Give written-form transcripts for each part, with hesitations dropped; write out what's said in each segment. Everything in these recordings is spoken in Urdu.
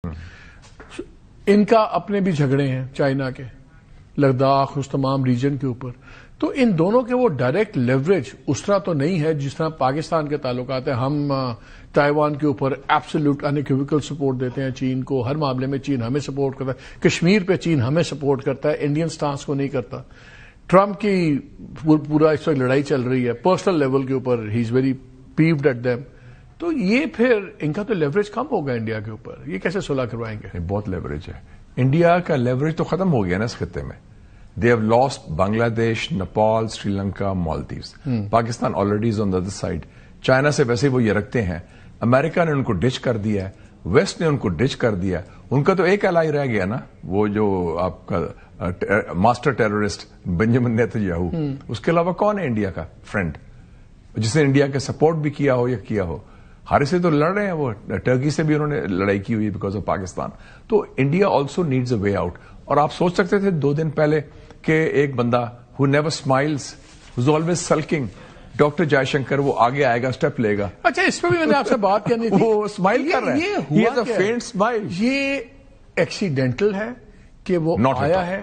ان کا اپنے بھی جھگڑے ہیں چائنا کے، لداخ، اس تمام ریجن کے اوپر. تو ان دونوں کے وہ ڈائریکٹ لیوریج اس طرح تو نہیں ہے جس طرح پاکستان کے تعلقات ہیں. ہم تائیوان کے اوپر ایبسولوٹ انیکویکل سپورٹ دیتے ہیں چین کو، ہر معاملے میں چین ہمیں سپورٹ کرتا ہے، کشمیر پہ چین ہمیں سپورٹ کرتا ہے، انڈین سٹانس کو نہیں کرتا. ٹرمپ کی پورا اس وقت لڑائی چل رہی ہے پرسنل لیول کے اوپر، he is very peeved at them. تو یہ پھر ان کا تو لیوریج کم ہوگا انڈیا کے اوپر، یہ کیسے صلح کروائیں گے؟ بہت لیوریج ہے. انڈیا کا لیوریج تو ختم ہو گیا نا اس خطے میں. They have lost Bangladesh, Nepal, Sri Lanka, Maldives. Pakistan already is on the other side. China سے ویسے وہ یہ رکھتے ہیں. امریکہ نے ان کو ڈچ کر دیا ہے، ویسٹ نے ان کو ڈچ کر دیا. ان کا تو ایک الائی رہ گیا نا، وہ جو آپ کا ماسٹر ٹیررسٹ بنجامن نیتنیاہو. اس کے علاوہ کون ہے انڈیا کا فرینڈ جس نے انڈیا کا سپورٹ بھی کیا ہو یا کیا ہو؟ ہر سے تو لڑ رہے ہیں وہ. ٹرکی سے بھی انہوں نے لڑائی کی ہوئی بیکاز آف پاکستان. تو India also needs a way out. اور آپ سوچ سکتے تھے 2 دن پہلے کہ ایک بندہ ہو نیور اسمائلز، ہو آلویز سلکنگ، ڈاکٹر جے شنکر، وہ آگے آئے گا، اسٹیپ لے گا. اچھا، اس پہ بھی میں نے آپ سے بات کرنی تھی. وہ اسمائل کر رہا ہے، he has a faint smile. یہ ایکسیڈینٹل ہے کہ وہ آیا ہے؟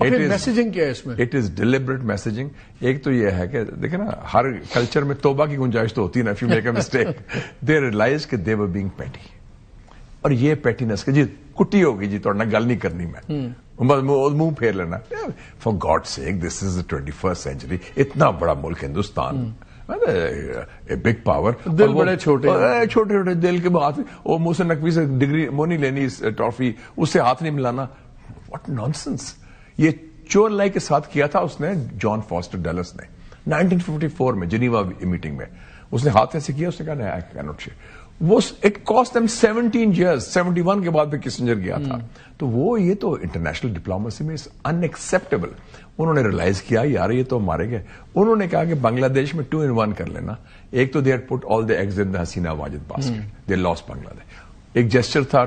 میسجنگ کیا ہے اس میں؟ It is deliberate messaging. ایک تو یہ ہے کہ دیکھیں نا، ہر کلچر میں توبہ کی گنجائش تو ہوتی ہے نا. If you make a mistake they realize کہ دے ور بینگ پیٹی. اور یہ پیٹینس کہ جی کٹی ہوگی جی، تھوڑا گل نہیں کرنی، میں منہ پھیر لینا. For God sake, this is the 21st century. اتنا بڑا ملک ہندوستان، بگ پاور، دل بڑے چھوٹے چھوٹے دل کے بات. وہ منہ سے نقوی سے ڈگری وہ نہیں لینی، ٹرافی اس سے ہاتھ نہیں ملانا. What nonsense. یہ چور لائی کے ساتھ کیا تھا اس نے جان فاسٹر ڈیلس نے 1954 میں جنیوا میٹنگ میں. اس نے ہاتھ ایسے کیا، اس نے کہا I cannot share. وہ اٹ کاسٹ them 17 years. 71 کے بعد پہ کسنجر گیا تھا. تو وہ یہ تو انٹرنیشنل ڈپلومیسی میں ان ایکسپٹیبل. انہوں نے ریئلائز کیا یار یہ تو مارے گئے. انہوں نے کہا کہ بنگلہ دیش میں 2 in 1 کر لینا. ایک تو they had put all the eggs in the Hasina Wajed basket. They lost Bangladesh. ایک جیسچر تھا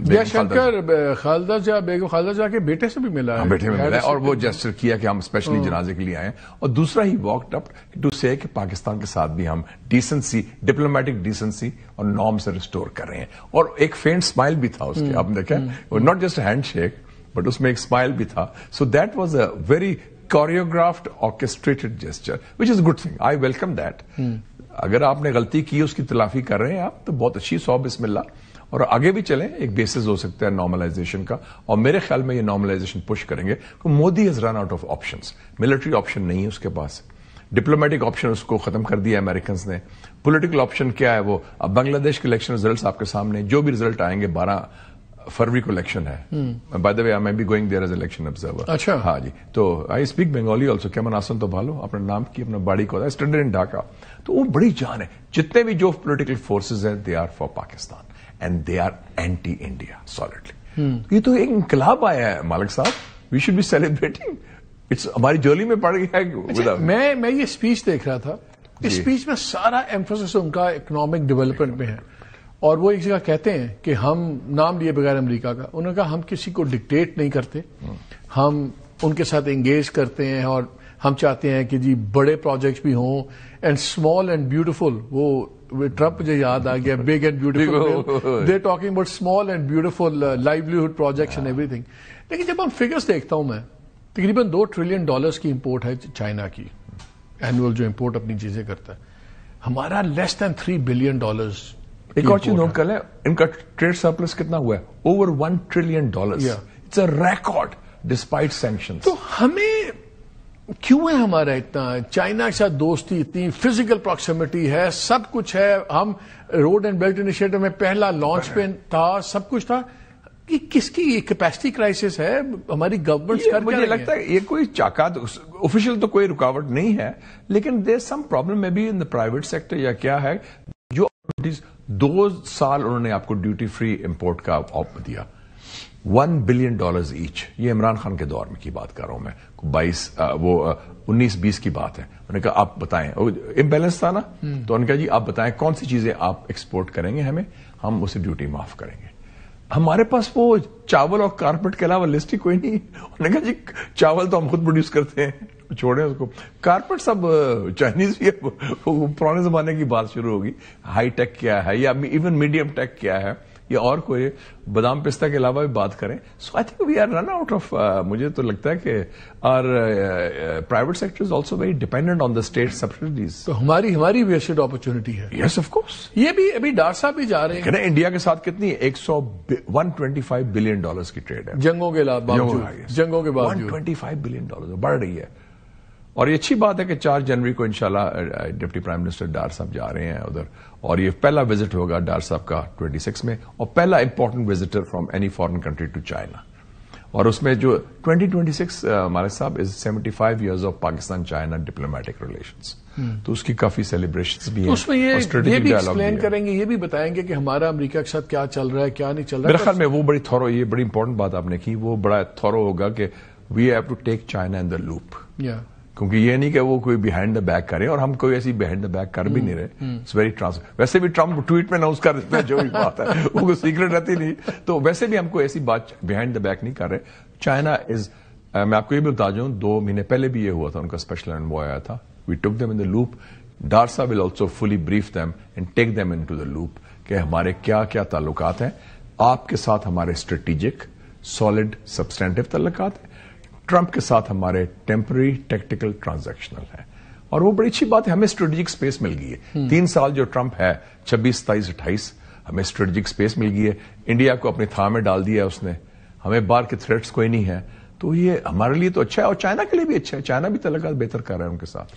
جے شنکر خالدہ جہاں بیگم خالدہ جہاں کے بیٹے سے بھی ملا ہے، بیٹے میں ملا ہے، اور وہ جیسچر کیا کہ ہم اسپیشلی جنازے کے لیے آئے ہیں. اور دوسرا ہی واکڈ اپ ٹو سے کہ پاکستان کے ساتھ بھی ہم ڈیسنسی، ڈپلومیٹک ڈیسنسی اور نارم سے ریسٹور کر رہے ہیں. اور ایک فینٹ اسمائل بھی تھا اس کے، آپ نے دیکھا not just handshake but اس میں ایک اسمائل بھی تھا. So that was a very choreographed orchestrated gesture which is good thing. I welcome that. اگر آپ نے غلطی کی اس کی تلافی کر رہے ہیں آپ تو بہت اچھی، 100 بسم اللہ. اور آگے بھی چلیں، ایک بیسس ہو سکتا ہے نارملائزیشن کا. اور میرے خیال میں یہ نارملائزیشن پش کریں گے. Modi has run out of options. Military option نہیں ہے اس کے پاس، ڈپلومیٹک آپشن اس کو ختم کر دیا امریکنز نے. پولیٹیکل آپشن کیا ہے وہ؟ اب بنگلہ دیش کے الیکشن ریزلٹس آپ کے سامنے، جو بھی ریزلٹ آئیں گے 12 فروری کو الیکشن ہے. By the way I may be going there as election observer. اچھا، ہاں جی. تو آئی اسپیک بنگالی آلسو. کیمن آسن تو بھالو اپنا نام کی، اپنا باڑی کو اسٹینڈرڈ ان ڈھاکہ. تو وہ بڑی جان ہے. جتنے بھی جو پولیٹیکل فورسز ہیں they are for Pakistan and they are anti-India solidly. یہ تو ایک انقلاب آیا ہے مالک صاحب. we should be celebrating. ہماری جولی میں پڑ گیا ہے. میں یہ اسپیچ دیکھ رہا تھا. اس اسپیچ میں سارا ایمفسس ان کا اکنامک ڈیولپمنٹ میں ہے. اور وہ ایک جگہ کہتے ہیں کہ ہم نام لیے بغیر امریکہ کا، انہوں نے کہا ہم کسی کو ڈکٹیٹ نہیں کرتے، ہم ان کے ساتھ انگیج کرتے ہیں. اور ہم چاہتے ہیں کہ جی بڑے پروجیکٹس بھی ہوں اینڈ اسمال اینڈ بیوٹیفل. وہ ٹرمپ مجھے یاد آ گیا، big and beautiful. They talking about small and beautiful livelihood projects and every thing. لیکن جب ہم فگرس دیکھتا ہوں میں، تقریباً $2 ٹریلین کی امپورٹ ہے چائنا کی، اینوئل جو امپورٹ اپنی چیزیں کرتا ہے. ہمارا لیس دین $3 بلین. ایک اور چیز نوٹ کر لیں، ان کا ٹریڈ سرپلس کتنا ہوا ہے؟ Over $1 trillion. It's a record despite sanctions. تو ہمیں کیوں ہے ہمارا اتنا چائنا کے ساتھ دوستی، اتنی فزیکل پراکسیمٹی ہے، سب کچھ ہے. ہم روڈ اینڈ بیلٹ انیشیٹو میں پہلا لانچ پہ تھا، سب کچھ تھا. یہ کس کی کیپیسٹی کرائسس ہے؟ ہماری گورنمنٹ مجھے لگتا ہے یہ کوئی چاکات آفیشیل تو کوئی رکاوٹ نہیں ہے، لیکن دیر سم پرابلم میں بھی ان دا پرائیویٹ سیکٹر یا کیا ہے. جو 2 سال انہوں نے آپ کو ڈیوٹی فری امپورٹ کا آف دیا، $1 بلین ایچ. یہ عمران خان کے دور میں کی بات کر رہا ہوں میں، 19-20 کی بات ہے. انہوں نے کہا آپ بتائیں، امبیلنس تھا نا، تو انہوں نے کہا جی آپ بتائیں کون سی چیزیں آپ ایکسپورٹ کریں گے، ہم اسے ڈیوٹی معاف کریں گے. ہمارے پاس وہ چاول اور کارپیٹ کے علاوہ لسٹ ہی کوئی نہیں. انہوں نے کہا جی چاول تو ہم خود پروڈیوس کرتے ہیں، چھوڑیں اس کو. کارپیٹ سب چائنیز بھی پرانے زمانے کی بات شروع ہوگی. ہائی ٹیک کیا ہے یا ایون میڈیم ٹیک کیا ہے یا اور کوئی بادام پستہ کے علاوہ بھی بات کریں. So I think we are run out of. مجھے تو لگتا ہے کہ our private sector is also very dependent on the state subsidies. تو ہماری ویسٹڈ اپرچونٹی ہے. Yes of course. یہ بھی ابھی ڈاکٹر صاحب بھی جا رہے ہیں. انڈیا کے ساتھ کتنی 125 بلین ڈالرز کی ٹریڈ ہے جنگوں کے باوجود. جنگوں کے باوجود 125 بلین ڈالر بڑھ رہی ہے. اور یہ اچھی بات ہے کہ 4 جنوری کو انشاءاللہ ڈپٹی پرائم منسٹر ڈار صاحب جا رہے ہیں ادھر, اور یہ پہلا وزٹ ہوگا ڈار صاحب کا 26 میں, اور پہلا important visitor from any foreign country to China. اور اس میں جو 2026 ہمارے صاحب is 75 years of Pakistan China diplomatic relations, تو اس کی کافی سیلیبریشنز بھی ہیں. اس میں یہ بھی ایکسپلین کریں گے, یہ بھی بتائیں گے کہ ہمارا امریکہ کے ساتھ کیا چل رہا ہے, کیا نہیں چل رہا ہے. میرے خیال میں وہ بڑی تھورو, یہ بڑی امپورٹنٹ بات آپ نے کی, وہ بڑا تھورو ہوگا کہ we have to take China in the loop. کیونکہ یہ نہیں کہ وہ کوئی بیہائنڈ دا بیک کرے, اور ہم کوئی ایسی بیہائنڈ دا بیک کر بھی نہیں رہے. It's very transparent. ویسے بھی ٹرمپ ٹویٹ میں نہ اس کا جو بھی بات ہے وہ کوئی سیکرٹ رہتی نہیں, تو ویسے بھی ہم کوئی ایسی بات بیہائنڈ دا بیک نہیں کر رہے. چائنا از, میں آپ کو یہ بھی بتا دوں, 2 مہینے پہلے بھی یہ ہوا تھا, ان کا اسپیشل انوائے آیا تھا. We took them in the loop. Dar صاحب will also fully brief them and take them in to the loop کہ ہمارے کیا کیا تعلقات ہیں آپ کے ساتھ. ہمارے اسٹریٹجک سالڈ سبسٹینٹو تعلقات ہیں, ٹرمپ کے ساتھ ہمارے ٹیمپرری ٹیکٹیکل ٹرانزیکشنل ہیں. اور وہ بڑی اچھی بات ہے, ہمیں اسٹریٹجک اسپیس مل گئی ہے. 3 سال جو ٹرمپ ہے 26, 27, 28, ہمیں اسٹریٹجک اسپیس مل گئی ہے. انڈیا کو اپنی تھا میں ڈال دیا ہے اس نے, ہمیں باہر کے تھریٹس کوئی نہیں ہے. تو یہ ہمارے لیے تو اچھا ہے, اور چائنا کے لیے بھی اچھا ہے. چائنا بھی تعلقات بہتر کر رہا ہے ان کے ساتھ.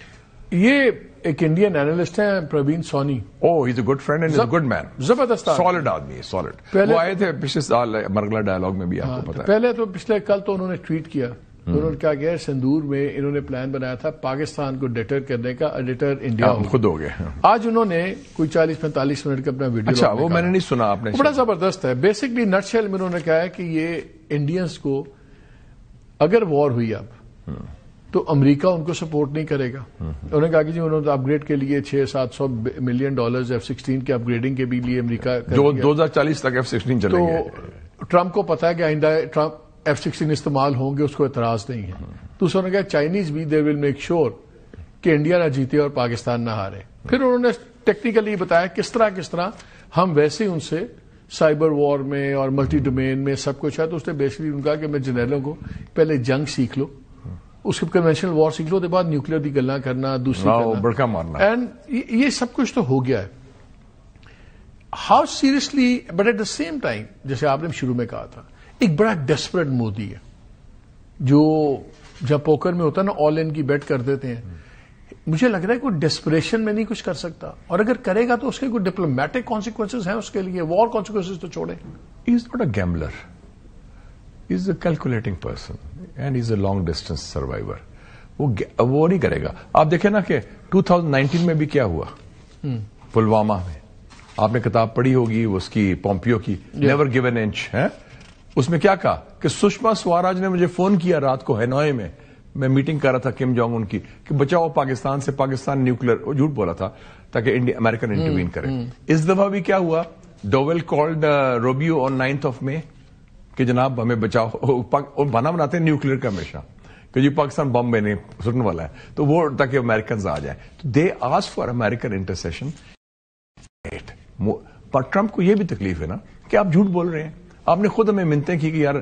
یہ ایک انڈین اینالسٹ ہیں Praveen Soni. He is a good friend and is a good man. زبردست سالڈ آدمی ہے, سالڈ. وہ آئے تھے پچھلے سال مرغلا ڈائلاگ میں بھی, آپ کو پتا ہے. پہلے تو پچھلے کل تو انہوں نے ٹویٹ کیا, انہوں نے کہا کہ سندور میں انہوں نے پلان بنایا تھا پاکستان کو ڈیٹر کرنے کا, ایڈیٹر انڈیا خود ہو گئے. آج انہوں نے کوئی 40-45 منٹ کا اپنا ویڈیو. اچھا, وہ میں نے نہیں سنا. آپ نے بڑا زبردست ہے. بیسکلی نٹ شیل میں انہوں نے کہا ہے کہ یہ انڈینز کو اگر وار ہوئی اب تو امریکہ ان کو سپورٹ نہیں کرے گا. انہوں نے کہا کہ جی انہوں نے اپ گریڈ کے لیے $600-700 ملین F-16 کے اپ گریڈنگ کے بھی لیے امریکہ جو 2040 تک F-16 چلیں گے. تو ٹرمپ کو پتا ہے کہ آئندہ ٹرمپ F-16 استعمال ہوں گے, اس کو اعتراض نہیں ہے. دوسروں نے کہا چائنیز بھی دے ول میک شیور کہ انڈیا نہ جیتے اور پاکستان نہ ہارے. پھر انہوں نے ٹیکنیکلی بتایا کس طرح ہم ویسے ان سے سائبر وار میں اور ملٹی ڈومین میں سب کچھ ہے. تو اس نے بیسکلی ان کہا کہ میں جنرلوں کو پہلے جنگ سیکھ لو, اس کے کنونشنل وار سیکھ لو, اس کے بعد نیوکلیر کی گلاں کرنا, دوسری بڑکا مارنا. اینڈ یہ سب کچھ تو ہو گیا ہے. How seriously, but at the same time جیسے آپ نے شروع میں کہا تھا, ایک بڑا ڈیسپریٹ مودی ہے جو جب پوکر میں ہوتا ہے نا آل ان کی بیٹ کر دیتے ہیں. مجھے لگ رہا ہے کوئی ڈیسپریشن میں نہیں کچھ کر سکتا, اور اگر کرے گا تو اس کے کوئی ڈپلومیٹک کانسیکوینسز ہیں اس کے لیے, وار کانسیکوینسز تو چھوڑیں. He is not a gambler, he is a calculating person and he is a long distance survivor. وہ نہیں کرے گا. آپ دیکھیں نا کہ 2019 میں بھی کیا ہوا پلوامہ میں, آپ نے کتاب پڑھی ہوگی اس کی پومپیو کی, نیور گیو این انچ. اس میں کیا کہا کہ سشما سوراج نے مجھے فون کیا رات کو ہینوئے میں میٹنگ کر رہا تھا کم جونگ ان کی, کہ بچاؤ پاکستان سے, پاکستان نیوکلیر, وہ جھوٹ بولا تھا تاکہ امریکن انٹروین کرے. اس دفعہ بھی کیا ہوا, ڈوویل کالڈ روبیو آن 9th May کہ جناب ہمیں بچاؤ. بنا بناتے ہیں نیوکلیر کا ہمیشہ کہ جی پاکستان بم میں نہیں سٹنے والا ہے, تو وہ تاکہ امریکنز آ جائیں. تو they ask for American intercession. Per Trump کو یہ بھی تکلیف ہے نا کہ آپ جھوٹ بول رہے ہیں. آپ نے خود ہمیں منتیں کی کہ یار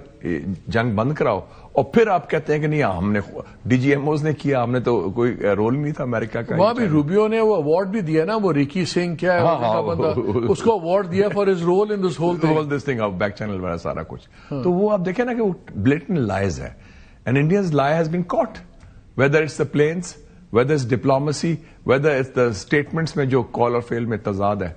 جنگ بند کراؤ, اور پھر آپ کہتے ہیں کہ نہیں ہم نے ڈی جی ایم اوز نے کیا, ہم نے تو کوئی رول نہیں تھا امریکہ کا. وہاں بھی روبیو نے وہ اوارڈ بھی دیا نا, وہ ریکی سنگھ کیا ہے بندہ, اس کو اوارڈ دیا for his role in this whole thing, back channel والا سارا کچھ. تو وہ آپ دیکھیں نا کہ وہ بلیٹنٹ لائز ہے, and Indians lie has been caught, whether it's the planes, whether it's diplomacy, whether it's the statements میں جو کال اور فیل میں تضاد ہے.